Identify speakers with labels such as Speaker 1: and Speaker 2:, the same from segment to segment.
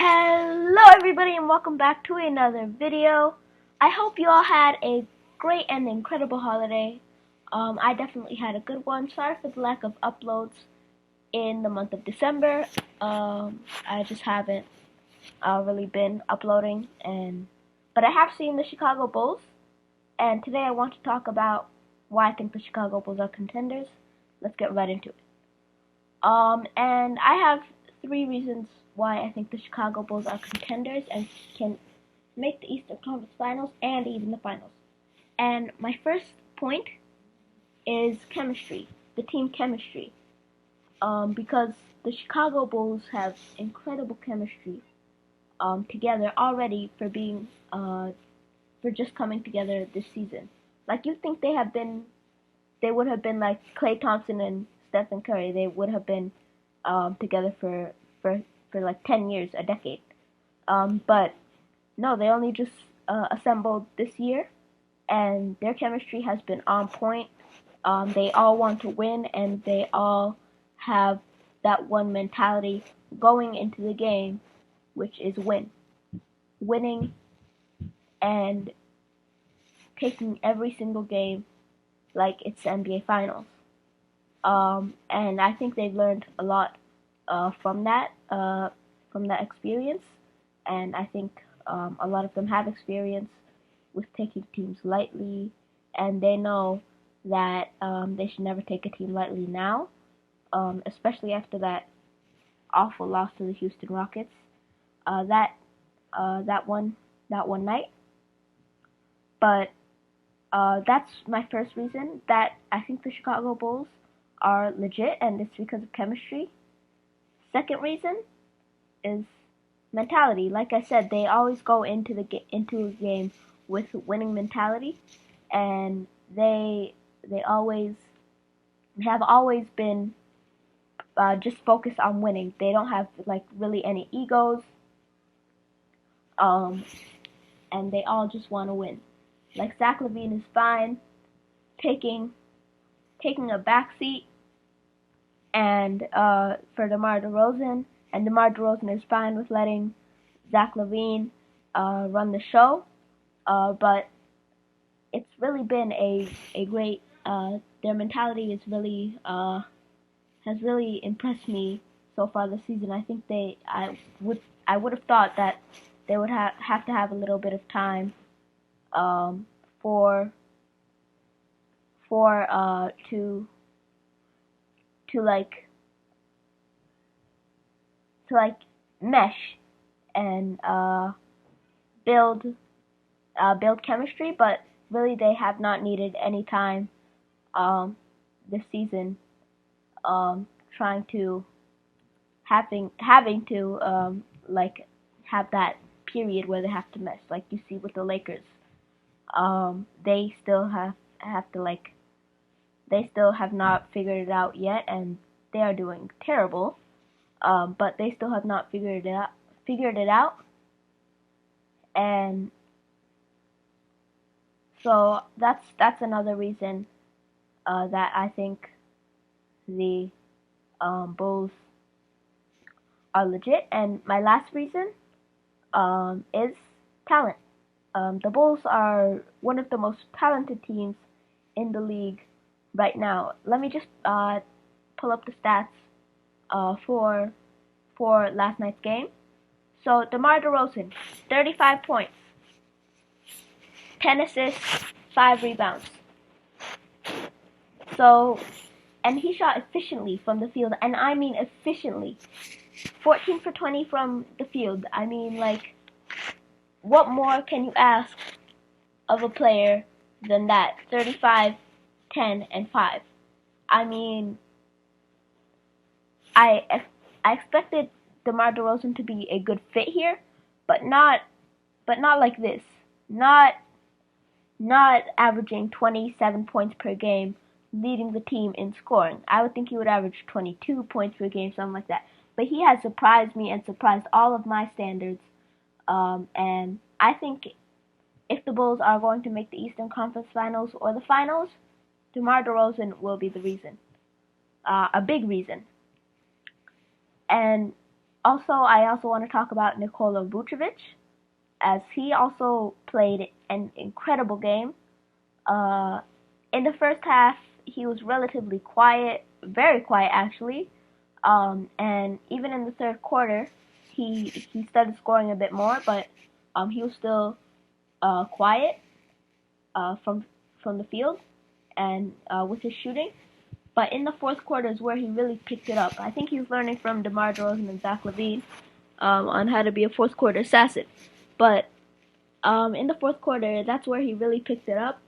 Speaker 1: Hello everybody and welcome back to another video. I hope you all had a great and incredible holiday. I definitely had a good one. Sorry for the lack of uploads in the month of December. I just haven't really been uploading, but I have seen the Chicago Bulls, and today I want to talk about why I think the Chicago Bulls are contenders. Let's get right into it. And I have three reasons why I think the Chicago Bulls are contenders and can make the Eastern Conference Finals and even the finals. And my first point is chemistry, the team chemistry. Because the Chicago Bulls have incredible chemistry together already for just coming together this season. Like you think they would have been like Klay Thompson and Stephen Curry. They would have been together for like 10 years, a decade. But no, they only just assembled this year, and their chemistry has been on point. They all want to win, and they all have that one mentality going into the game, which is winning, and taking every single game like it's the NBA Finals. And I think they've learned a lot from that experience, and I think a lot of them have experience with taking teams lightly, and they know that they should never take a team lightly now, especially after that awful loss to the Houston Rockets. That that one night. But that's my first reason that I think the Chicago Bulls are legit, and it's because of chemistry. Second reason is mentality. Like I said, they always go into a game with winning mentality, and they have always been just focused on winning. They don't have like really any egos, um, and they all just want to win. Like Zach LaVine is fine taking a backseat and for DeMar DeRozan, and DeMar DeRozan is fine with letting Zach LaVine run the show. But it's really been a great. Their mentality is really has really impressed me so far this season. I think I would have thought that they would have to have a little bit of time um, for to like mesh and build build chemistry, but really they have not needed any time this season, trying to having to like have that period where they have to mesh, like you see with the Lakers. They still have to like they still have not figured it out yet, and they are doing terrible. But they still have not figured it out, and so that's another reason that I think the Bulls are legit. And my last reason is talent. The Bulls are one of the most talented teams in the league right now. Let me just pull up the stats for last night's game. So DeMar DeRozan, 35 points, 10 assists, 5 rebounds. So, and he shot efficiently from the field, and I mean efficiently. 14 for 20 from the field. I mean, like, what more can you ask of a player than that? 35, 10, and 5. I mean, I I expected DeMar DeRozan to be a good fit here, but not like this. Not averaging 27 points per game, leading the team in scoring. I would think he would average 22 points per game, something like that. But he has surprised me and surprised all of my standards. And I think if the Bulls are going to make the Eastern Conference Finals or the Finals, DeMar DeRozan will be the reason, a big reason. And Also, I also want to talk about Nikola Vucevic, as he also played an incredible game. Uh, in the first half, he was relatively quiet, very quiet actually. And even in the third quarter, he started scoring a bit more, but he was still quiet from the field and with his shooting. But in the fourth quarter is where he really picked it up. I think he's learning from DeMar DeRozan and Zach LaVine on how to be a fourth quarter assassin. But in the fourth quarter, that's where he really picked it up,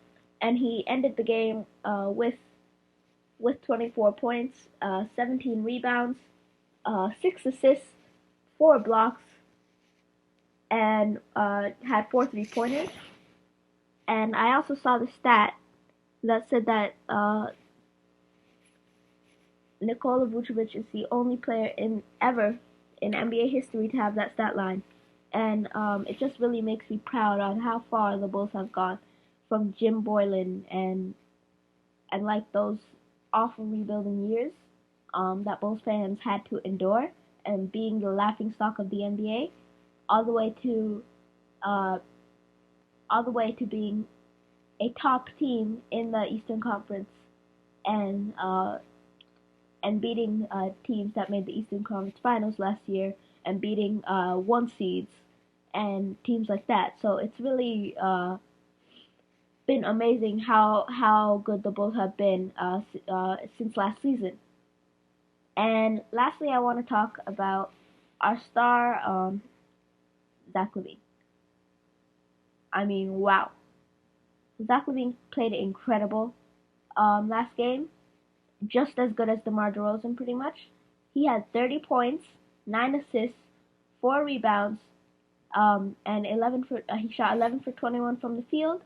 Speaker 1: and he ended the game with 24 points, 17 rebounds, 6 assists, 4 blocks, and had 4 3-pointers. And I also saw the stat that said that Nikola Vucevic is the only player ever in NBA history to have that stat line. And it just really makes me proud on how far the Bulls have gone from Jim Boylan and like those awful rebuilding years that Bulls fans had to endure and being the laughingstock of the NBA, all the way to uh, being a top team in the Eastern Conference and beating teams that made the Eastern Conference Finals last year and beating one seeds and teams like that. So it's really been amazing how good the Bulls have been since last season. And lastly, I want to talk about our star, Zach LaVine. I mean, wow. Zach LaVine played incredible last game, just as good as DeMar DeRozan pretty much. He had 30 points, 9 assists, 4 rebounds, and he shot 11 for 21 from the field,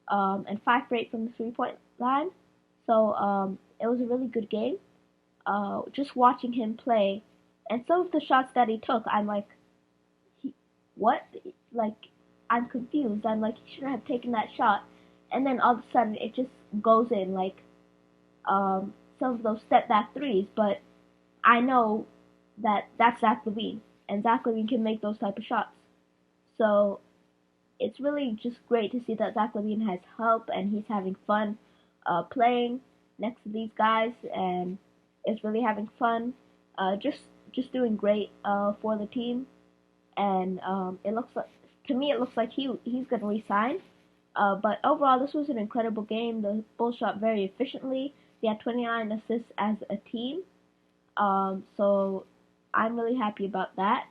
Speaker 1: and 5 for 8 from the 3-point line. So it was a really good game. Just watching him play, and some of the shots that he took, I'm like, what? Like, I'm confused. I'm like, he shouldn't have taken that shot. And then all of a sudden, it just goes in, like some of those step back threes. But I know that that's Zach LaVine, and Zach LaVine can make those type of shots. So it's really just great to see that Zach LaVine has help and he's having fun playing next to these guys, and is really having fun. Just doing great for the team, and it looks like, to me, it looks like he's gonna resign. But overall, this was an incredible game. The Bulls shot very efficiently. They had 29 assists as a team. So I'm really happy about that.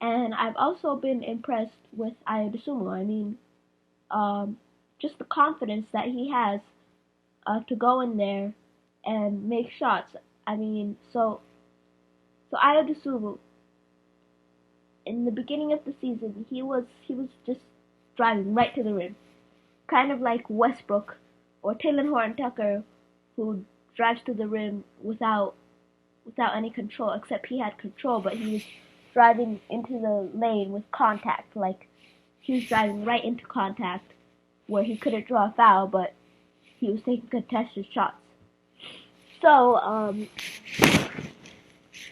Speaker 1: And I've also been impressed with Ayo Dosunmu. I mean, just the confidence that he has to go in there and make shots. I mean, so Ayo Dosunmu, in the beginning of the season, he was just driving right to the rim, kind of like Westbrook or Taylor Horton Tucker, who drives to the rim without any control. Except he had control, but he was driving into the lane with contact. Like, he was driving right into contact where he couldn't draw a foul, but he was taking contested shots. So,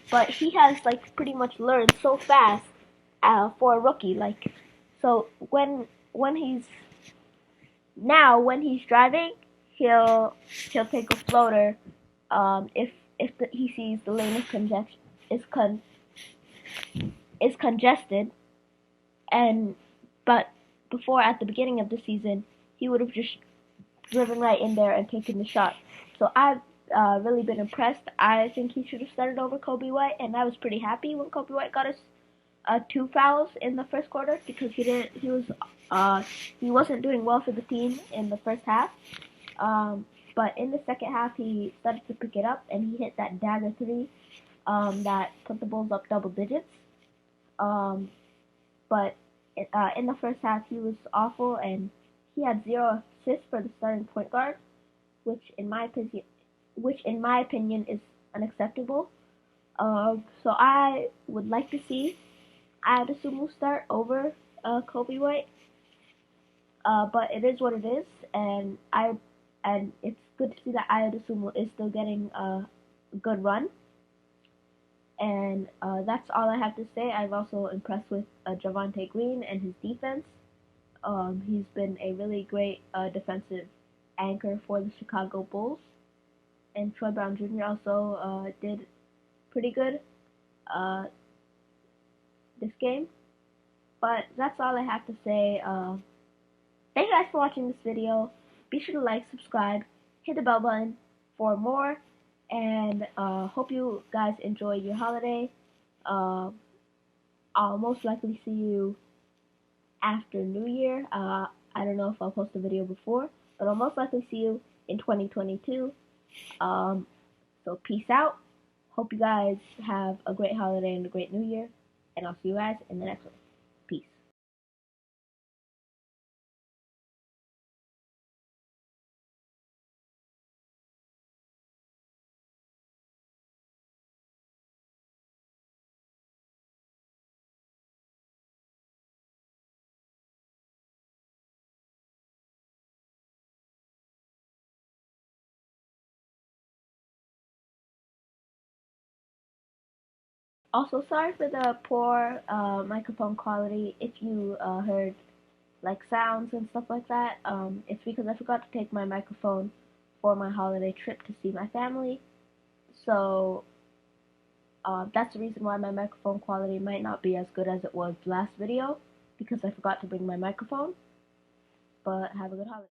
Speaker 1: but he has like pretty much learned so fast for a rookie. Like, so when he's driving, he'll take a floater if he sees the lane is congested, and but before, at the beginning of the season, he would have just driven right in there and taken the shot. So I've really been impressed. I think he should have started over Coby White, and I was pretty happy when Coby White got his 2 fouls in the first quarter, because he wasn't doing well for the team in the first half. But in the second half, he started to pick it up, and he hit that dagger 3 that put the Bulls up double digits. But in the first half, he was awful, and he had 0 assists for the starting point guard, which in my opinion is unacceptable. So I would like to see Ayo Dosunmu start over Coby White, but it is what it is, and it's good to see that Ayo Dosunmu is still getting a good run. And that's all I have to say. I'm also impressed with Javonte Green and his defense. He's been a really great defensive anchor for the Chicago Bulls. And Troy Brown Jr. also did pretty good uh, this game. But that's all I have to say. Thank you guys for watching this video. Be sure to like, subscribe, hit the bell button for more. And hope you guys enjoy your holiday. Uh, I'll most likely see you after New Year. I don't know if I'll post a video before, but I'll most likely see you in 2022. So peace out. Hope you guys have a great holiday and a great New Year. And I'll see you guys in the next one. Peace. Also, sorry for the poor microphone quality. If you heard like sounds and stuff like that, it's because I forgot to take my microphone for my holiday trip to see my family. So that's the reason why my microphone quality might not be as good as it was last video, because I forgot to bring my microphone. But have a good holiday.